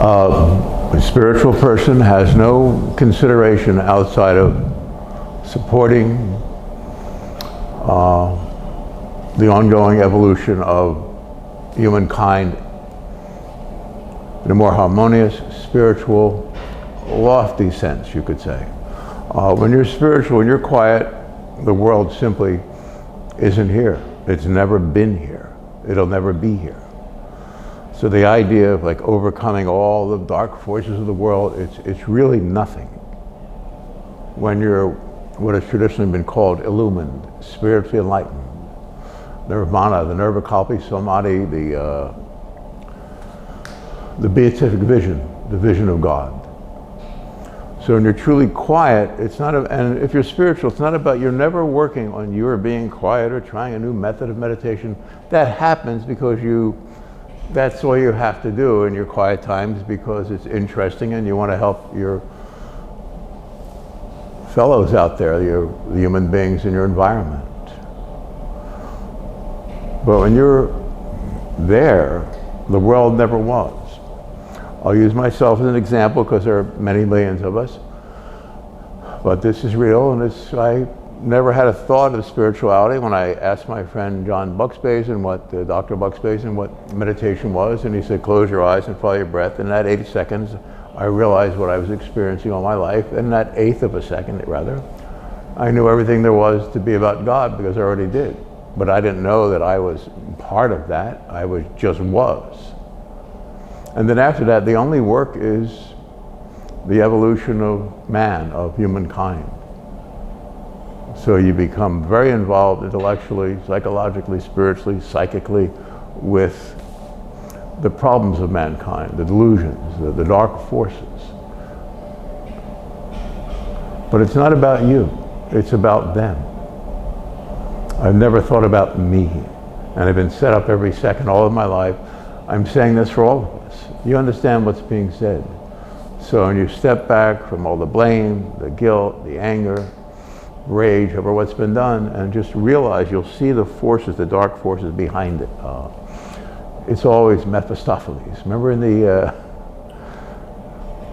A spiritual person has no consideration outside of supporting the ongoing evolution of humankind in a more harmonious, spiritual, lofty sense, you could say. When you're spiritual, when you're quiet, the world simply isn't here. It's never been here. It'll never be here. So the idea of like overcoming all the dark forces of the world, it's really nothing. When you're what has traditionally been called illumined, spiritually enlightened, nirvana, the nirvikalpi samadhi, the beatific vision, the vision of God. So when you're truly quiet, it's not, and if you're spiritual, it's not about, you're never working on your being quiet or trying a new method of meditation. That happens because that's all you have to do in your quiet times because it's interesting and you want to help your fellows out there, the human beings in your environment. But when you're there, the world never was. I'll use myself as an example because there are many millions of us. But this is real, and I never had a thought of spirituality when I asked my friend John Bucksbazen, Dr. Bucksbazen, what meditation was, and he said, close your eyes and follow your breath. In that 80 seconds, I realized what I was experiencing all my life. In that eighth of a second, rather, I knew everything there was to be about God because I already did. But I didn't know that I was part of that. I just was. And then after that, the only work is the evolution of man, of humankind. So you become very involved intellectually, psychologically, spiritually, psychically with the problems of mankind, the delusions, the dark forces. But it's not about you, it's about them. I've never thought about me, and I've been set up every second all of my life. I'm saying this for all of us. You understand what's being said. So when you step back from all the blame, the guilt, the anger, rage over what's been done, and just realize you'll see the forces, the dark forces behind it. It's always Mephistopheles. Remember in the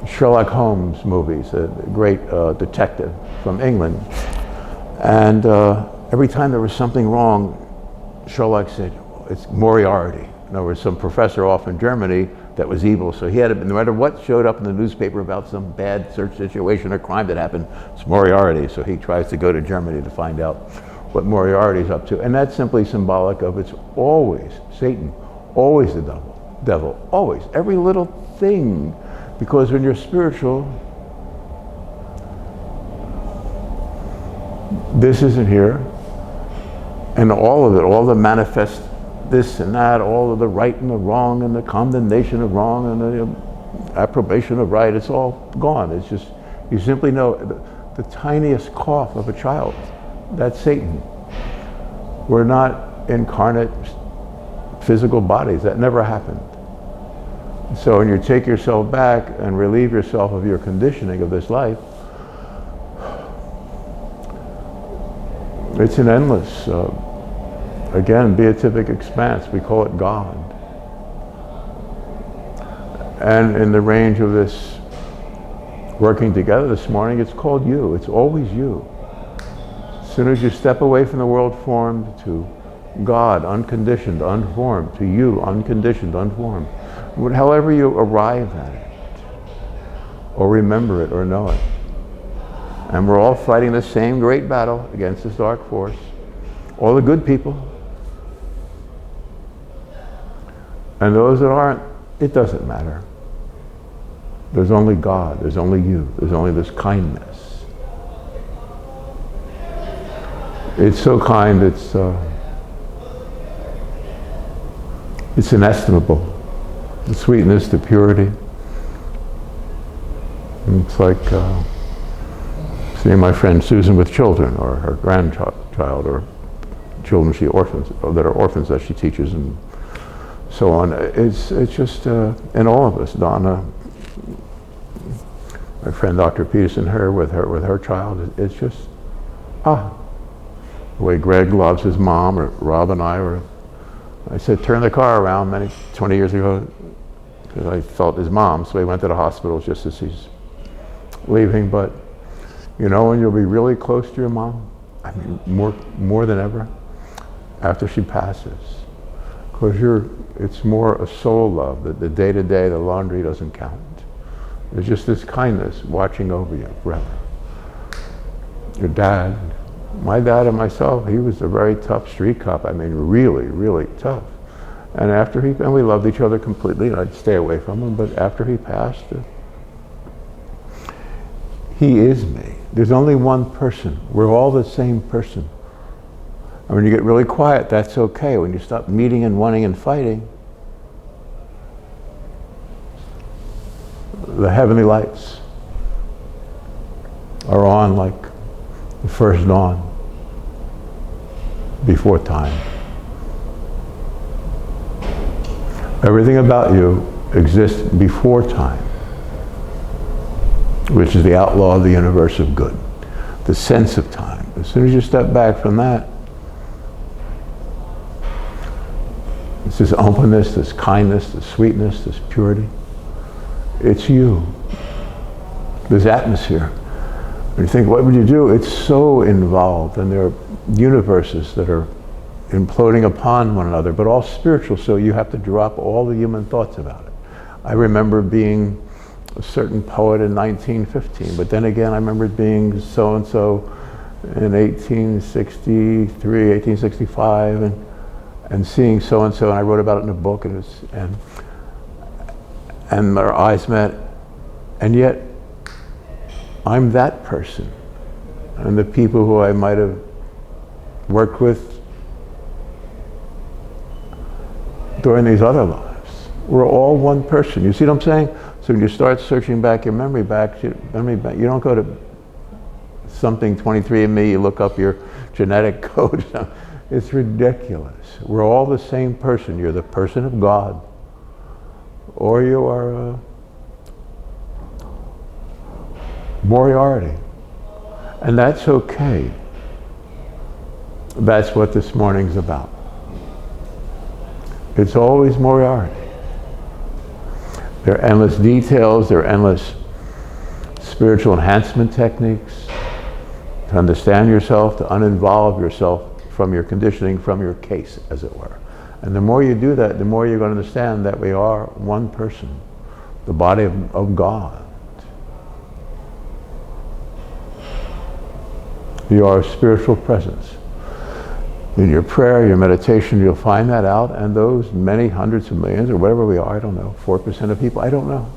Sherlock Holmes movies, a great detective from England, and every time there was something wrong, Sherlock said, it's Moriarty. In other words, some professor off in Germany that was evil, so he had to, no matter what showed up in the newspaper about some bad search situation or crime that happened, it's Moriarty. So he tries to go to Germany to find out what Moriarty's up to. And that's simply symbolic of it's always Satan, always the devil, always, every little thing. Because when you're spiritual, this isn't here, and all of it, all the manifest this and that, all of the right and the wrong and the condemnation of wrong and the approbation of right, it's all gone. It's just, you simply know the tiniest cough of a child, that's Satan. We're not incarnate physical bodies, that never happened. So when you take yourself back and relieve yourself of your conditioning of this life, it's an endless, again, beatific expanse. We call it God. And in the range of this working together this morning, it's called you. It's always you. As soon as you step away from the world formed to God, unconditioned, unformed, to you, unconditioned, unformed, however you arrive at it, or remember it, or know it. And we're all fighting the same great battle against this dark force. All the good people. And those that aren't, it doesn't matter. There's only God, there's only you, there's only this kindness. It's so kind, it's inestimable. The sweetness, the purity. And it's like seeing my friend Susan with children, or her grandchild, or children that are orphans that she teaches, and so on. It's just in all of us. Donna, my friend Dr. Peterson, with her child. It's just the way Greg loves his mom, or Rob and I said, turn the car around 20 years ago. because I felt his mom, so he went to the hospital just as he's leaving. But you know when you'll be really close to your mom? I mean, more than ever, after she passes. Because it's more a soul love, that the day-to-day, the laundry doesn't count. There's just this kindness watching over you forever. Your dad, my dad and myself, he was a very tough street cop. I mean, really, really tough. And and we loved each other completely, and I'd stay away from him, but after he passed, he is me. There's only one person. We're all the same person. And when you get really quiet, that's okay. When you stop meeting and wanting and fighting, the heavenly lights are on like the first dawn before time. Everything about you exists before time, which is the outlaw of the universe of good, the sense of time. As soon as you step back from that, it's this openness, this kindness, this sweetness, this purity. It's you. This atmosphere. When you think, what would you do? It's so involved, and there are universes that are imploding upon one another, but all spiritual, so you have to drop all the human thoughts about it. I remember being a certain poet in 1915, but then again I remember being so-and-so in 1863, 1865, and seeing so-and-so, and I wrote about it in a book, and our eyes met, and yet I'm that person. And the people who I might have worked with during these other lives, we're all one person. You see what I'm saying? So when you start searching back your memory back, you don't go to something 23andMe, you look up your genetic code. It's ridiculous. We're all the same person. You're the person of God, or you are Moriarty. And that's okay. That's what this morning's about. It's always Moriarty. There are endless details, there are endless spiritual enhancement techniques to understand yourself, to uninvolve yourself from your conditioning, from your case, as it were. And the more you do that, the more you're going to understand that we are one person, the body of God. You are a spiritual presence. In your prayer, your meditation, you'll find that out, and those many hundreds of millions, or whatever we are, I don't know, 4% of people, I don't know.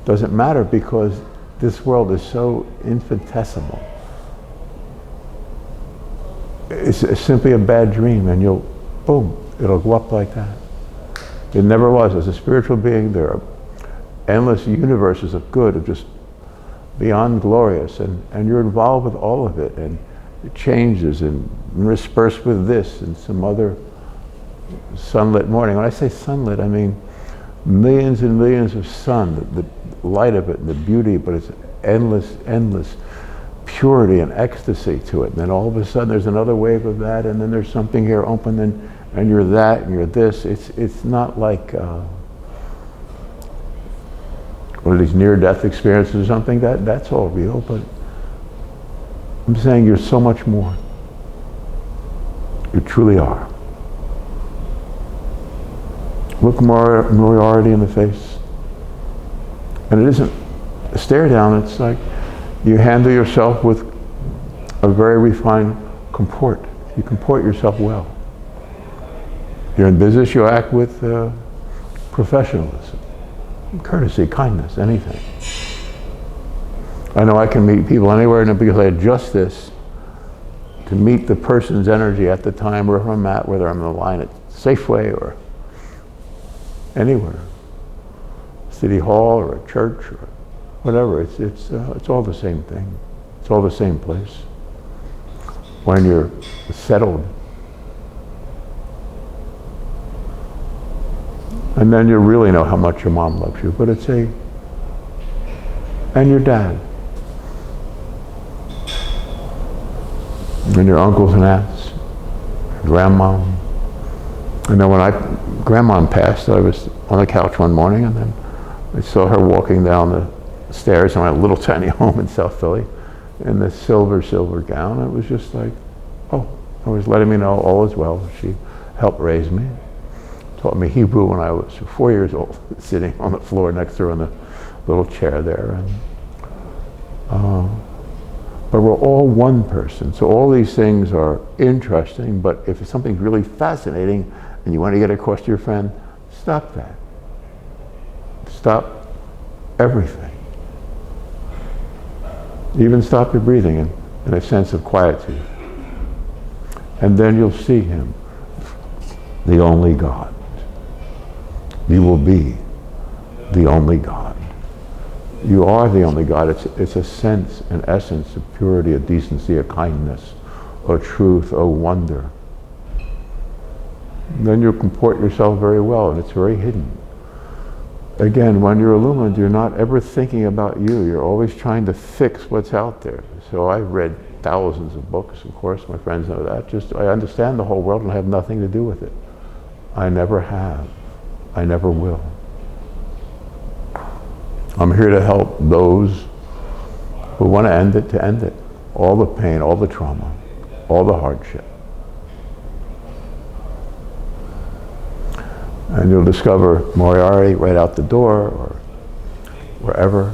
Doesn't matter, because this world is so infinitesimal. It's simply a bad dream, and boom, it'll go up like that. It never was. As a spiritual being, there are endless universes of good, of just beyond glorious, and you're involved with all of it, and it changes and interspersed with this and some other sunlit morning. When I say sunlit, I mean millions and millions of sun, the light of it and the beauty, but it's endless purity and ecstasy to it. And then all of a sudden there's another wave of that, and then there's something here open, and you're that, and you're this. It's not like one of these near-death experiences or something. That's all real, but I'm saying you're so much more. You truly are. Look Moriarty in the face. And it isn't a stare down, it's like you handle yourself with a very refined comport. You comport yourself well. You're in business, you act with professionalism, courtesy, kindness, anything. I know I can meet people anywhere, and because I adjust this to meet the person's energy at the time wherever I'm at, whether I'm in the line at Safeway or anywhere, City Hall or a church or whatever. It's all the same thing. It's all the same place. When you're settled, and then you really know how much your mom loves you. But and your dad, and your uncles and aunts, grandma. And then when grandma passed, I was on the couch one morning, and then I saw her walking down the stairs in my little tiny home in South Philly in this silver gown. It was just like, oh, I was letting me know all is well. She helped raise me, taught me Hebrew when I was 4 years old, sitting on the floor next to her in the little chair there. But we're all one person, so all these things are interesting, but if something's really fascinating and you want to get across to your friend, stop that. Stop everything. Even stop your breathing in a sense of quietude. And then you'll see him, the only God. You will be the only God. You are the only God. It's a sense, an essence of purity, of decency, of kindness, of truth, of wonder. And then you'll comport yourself very well, and it's very hidden. Again, when you're illumined, you're not ever thinking about you. You're always trying to fix what's out there. So I've read thousands of books, of course, my friends know that. I understand the whole world and have nothing to do with it. I never have. I never will. I'm here to help those who want to end it. All the pain, all the trauma, all the hardship. And you'll discover Moriarty right out the door, or wherever,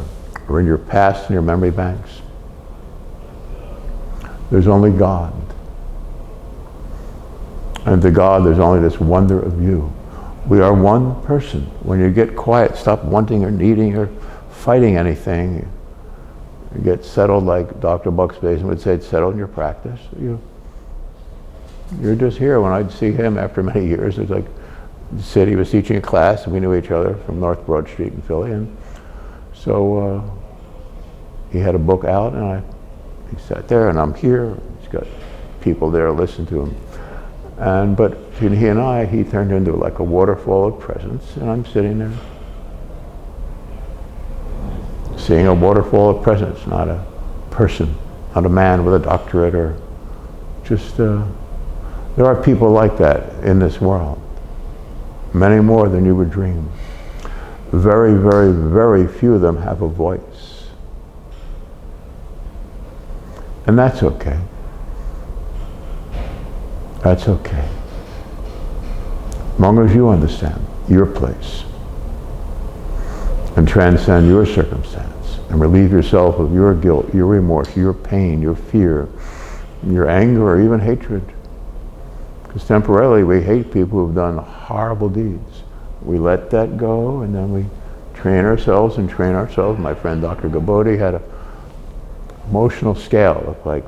or in your past, in your memory banks. There's only God. And to God, there's only this wonder of you. We are one person. When you get quiet, stop wanting or needing or fighting anything. You get settled, like Dr. Buxbaden would say, settled in your practice. You're just here. When I'd see him after many years, it's like, he was teaching a class, and we knew each other from North Broad Street in Philly, and so he had a book out, and he sat there, and I'm here. He's got people there listen to him, but between he and I, he turned into like a waterfall of presence, and I'm sitting there, seeing a waterfall of presence, not a person, not a man with a doctorate, or just there are people like that in this world. Many more than you would dream. Very, very, very few of them have a voice. And that's okay. That's okay. As long as you understand your place and transcend your circumstance and relieve yourself of your guilt, your remorse, your pain, your fear, your anger, or even hatred. Because temporarily we hate people who've done horrible deeds. We let that go, and then we train ourselves. My friend Dr. Gabodi had an emotional scale of like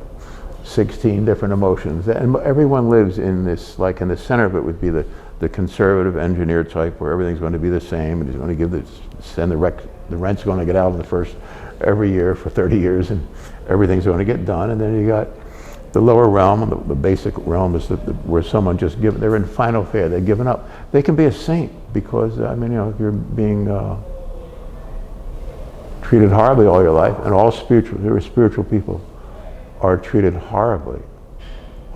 16 different emotions. And everyone lives in this, like in the center of it would be the conservative engineer type, where everything's going to be the same, and he's going to give the rent's going to get out of the first every year for 30 years, and everything's going to get done. And then you got the lower realm, the basic realm is where someone just they're in final fare, they've given up. They can be a saint because, if you're being treated horribly all your life, and all spiritual people are treated horribly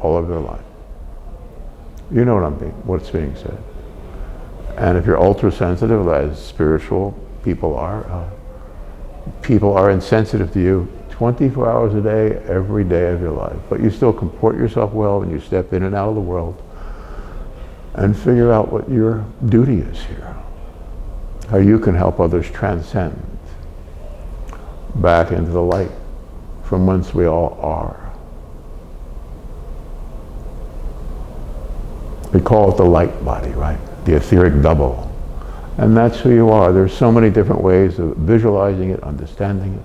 all of their life. You know what's being said. And if you're ultra sensitive, as spiritual people are insensitive to you 24 hours a day, every day of your life. But you still comport yourself well when you step in and out of the world and figure out what your duty is here. How you can help others transcend back into the light from whence we all are. We call it the light body, right? The etheric double. And that's who you are. There's so many different ways of visualizing it, understanding it.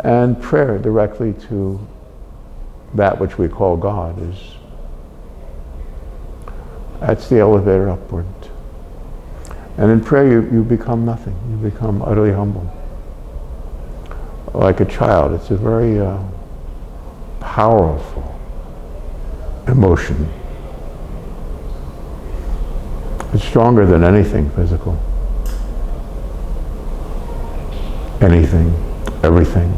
And prayer directly to that which we call God that's the elevator upward. And in prayer you become nothing. You become utterly humble. Like a child. It's a very powerful emotion. It's stronger than anything physical. Anything, everything.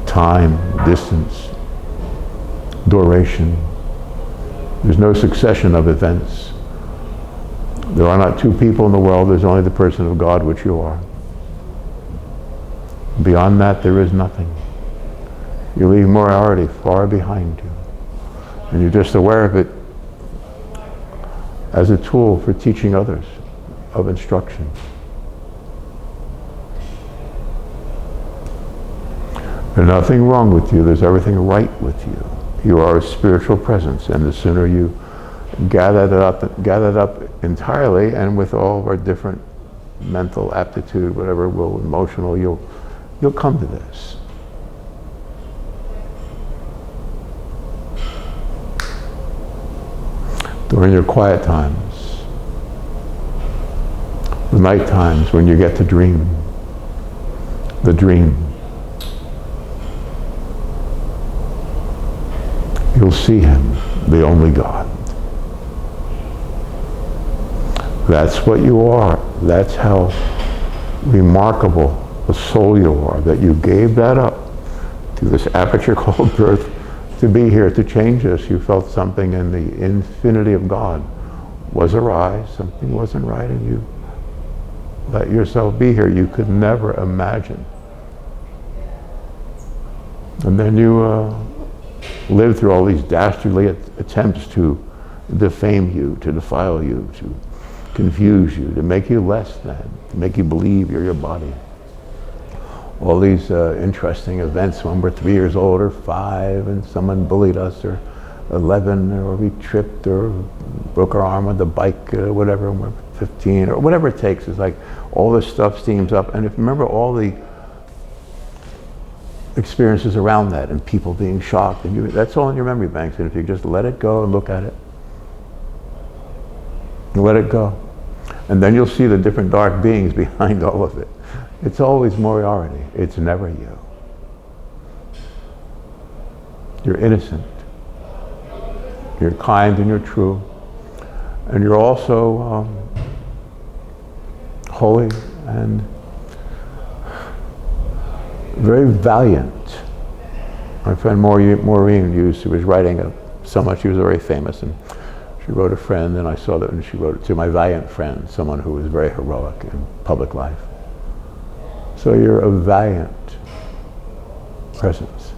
Time, distance, duration. There's no succession of events. There are not two people in the world, there's only the person of God, which you are. Beyond that, there is nothing. You leave Moriarty far behind you. And you're just aware of it as a tool for teaching others of instruction. There's nothing wrong with you. There's everything right with you. You are a spiritual presence, and the sooner you gather that up entirely, and with all of our different mental aptitude, whatever will, emotional, you'll come to this. During your quiet times, the night times when you get to dream, the dream, you'll see him, the only God. That's what you are. That's how remarkable a soul you are, that you gave that up to this aperture called birth to be here, to change us. You felt something in the infinity of God was awry, something wasn't right, and you let yourself be here. You could never imagine. And then you lived through all these dastardly attempts to defame you, to defile you, to confuse you, to make you less than, to make you believe you're your body. All these interesting events when we're 3 years old or 5 and someone bullied us, or 11, or we tripped or broke our arm on the bike, whatever, when we're 15, or whatever it takes. It's like all this stuff steams up. And if you remember all the experiences around that and people being shocked, and that's all in your memory banks. And if you just let it go and look at it, let it go, and then you'll see the different dark beings behind all of it. It's always Moriarty. It's never you. You're innocent. You're kind and you're true. And you're also holy and very valiant. My friend Maureen she was writing so much, she was very famous, and she wrote a friend, and I saw that, and she wrote it to my valiant friend, someone who was very heroic in public life. So you're a valiant presence.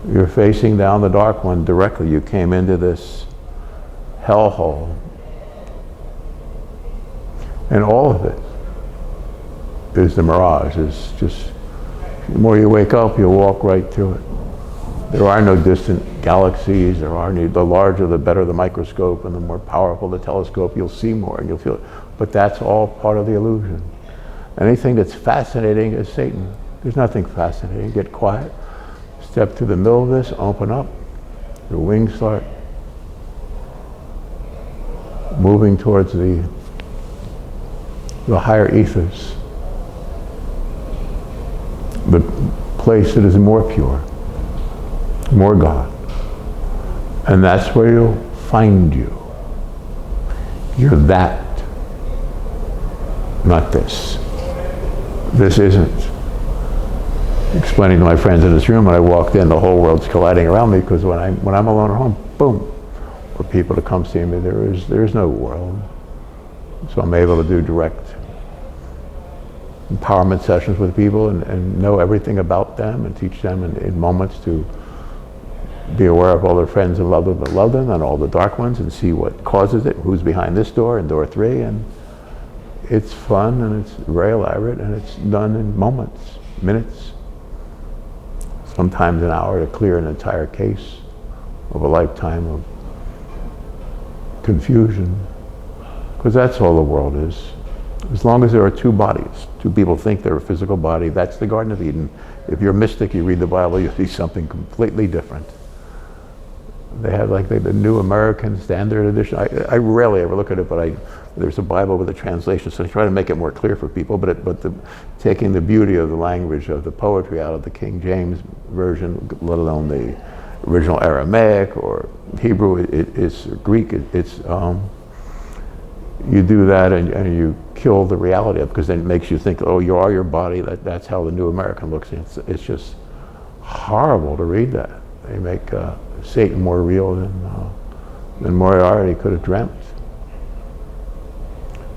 You're facing down the dark one directly. You came into this hellhole, and all of it is the mirage. It's just, the more you wake up, you'll walk right through it. There are no distant galaxies. There are the larger, the better the microscope, and the more powerful the telescope, you'll see more and you'll feel it. But that's all part of the illusion. Anything that's fascinating is Satan. There's nothing fascinating. Get quiet. Step to the middle of this, open up. Your wings start moving towards the higher ethers. The place that is more pure, more God. And that's where you'll find you. You're that, not this. This isn't. Explaining to my friends in this room, when I walked in, the whole world's colliding around me, because when I'm alone at home, boom, for people to come see me, there is no world. So I'm able to do direct empowerment sessions with people and know everything about them and teach them in moments to be aware of all their friends and love them, but love them, and all the dark ones, and see what causes it, who's behind this door and door 3, and it's fun and it's very elaborate, and it's done in moments, minutes, sometimes an hour, to clear an entire case of a lifetime of confusion, because that's all the world is. As long as there are two bodies, two people think they're a physical body, that's the Garden of Eden. If you're a mystic, you read the Bible, you'll see something completely different. They have like the New American Standard Edition. I rarely ever look at it, but there's a Bible with a translation, so I try to make it more clear for people. But taking the beauty of the language of the poetry out of the King James Version, let alone the original Aramaic or Hebrew, it's Greek. You do that and you kill the reality of it, because then it makes you think, oh, you are your body. That's how the New American looks. It's just horrible to read that. They make Satan more real than Moriarty could have dreamt.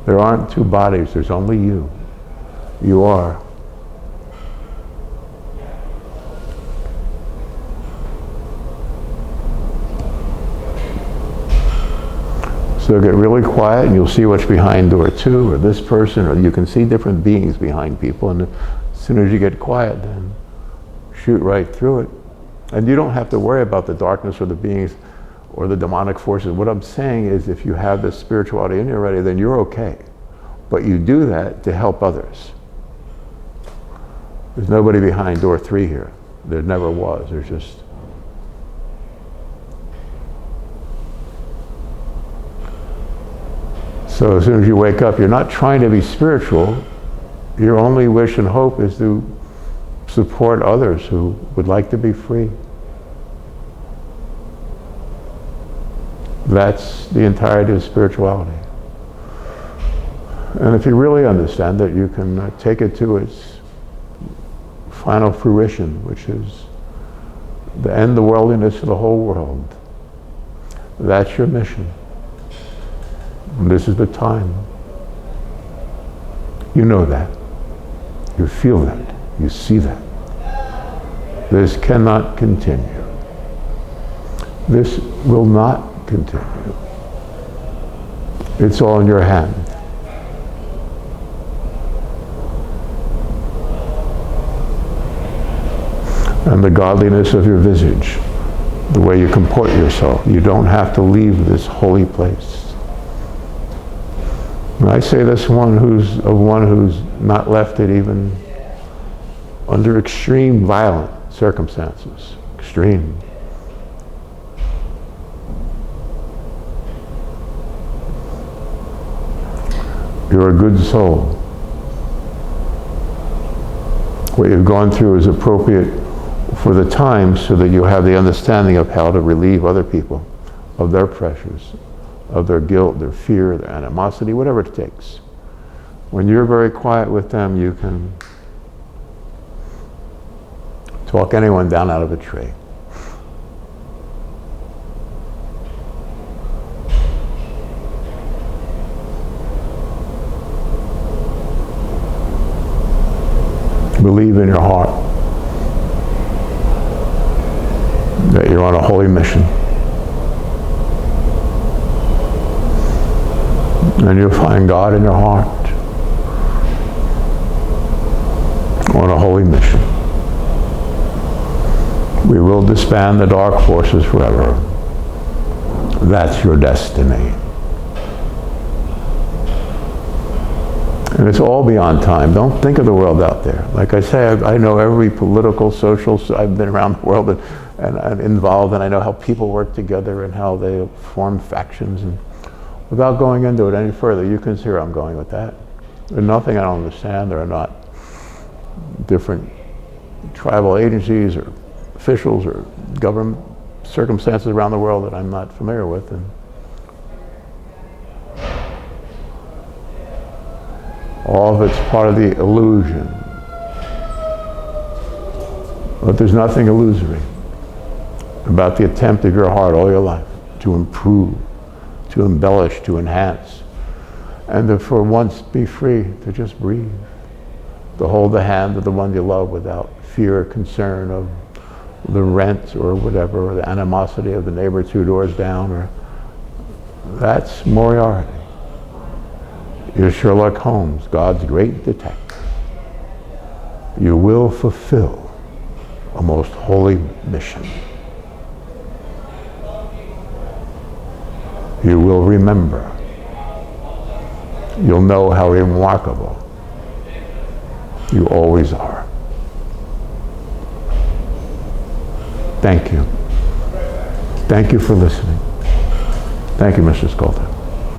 There aren't two bodies, there's only you. You are So get really quiet and you'll see what's behind door 2, or this person, or you can see different beings behind people, and as soon as you get quiet, then shoot right through it. And you don't have to worry about the darkness or the beings or the demonic forces. What I'm saying is, if you have this spirituality in you already, then you're okay. But you do that to help others. There's nobody behind door 3 here. There never was. There's just... So as soon as you wake up, you're not trying to be spiritual. Your only wish and hope is to support others who would like to be free. That's the entirety of spirituality. And if you really understand it, you can take it to its final fruition, which is the end the worldliness of the whole world. That's your mission. And this is the time. You know that. You feel that. You see that. This cannot continue. This will not continue. It's all in your hand. And the godliness of your visage, the way you comport yourself. You don't have to leave this holy place. And I say this one who's not left it even under extreme violent circumstances. Extreme. You're a good soul. What you've gone through is appropriate for the time, so that you have the understanding of how to relieve other people of their pressures, of their guilt, their fear, their animosity, whatever it takes. When you're very quiet with them, you can talk anyone down out of a tree. Believe in your heart that you're on a holy mission. And you'll find God in your heart on a holy mission. We will disband the dark forces forever. That's your destiny. And it's all beyond time. Don't think of the world out there. Like I say, I know every political, social, I've been around the world and involved, and I know how people work together and how they form factions. And without going into it any further, you can see where I'm going with that. There's nothing I don't understand. There are not different tribal agencies or officials or government circumstances around the world that I'm not familiar with. And all of it's part of the illusion. But there's nothing illusory about the attempt of your heart all your life to improve, to embellish, to enhance, and to for once be free to just breathe, to hold the hand of the one you love without fear or concern of the rent or whatever, or the animosity of the neighbor 2 doors down. Or that's Moriarty. You're Sherlock Holmes, God's great detective. You will fulfill a most holy mission. You will remember. You'll know how remarkable you always are. Thank you. Thank you for listening. Thank you, Mr. Skolta.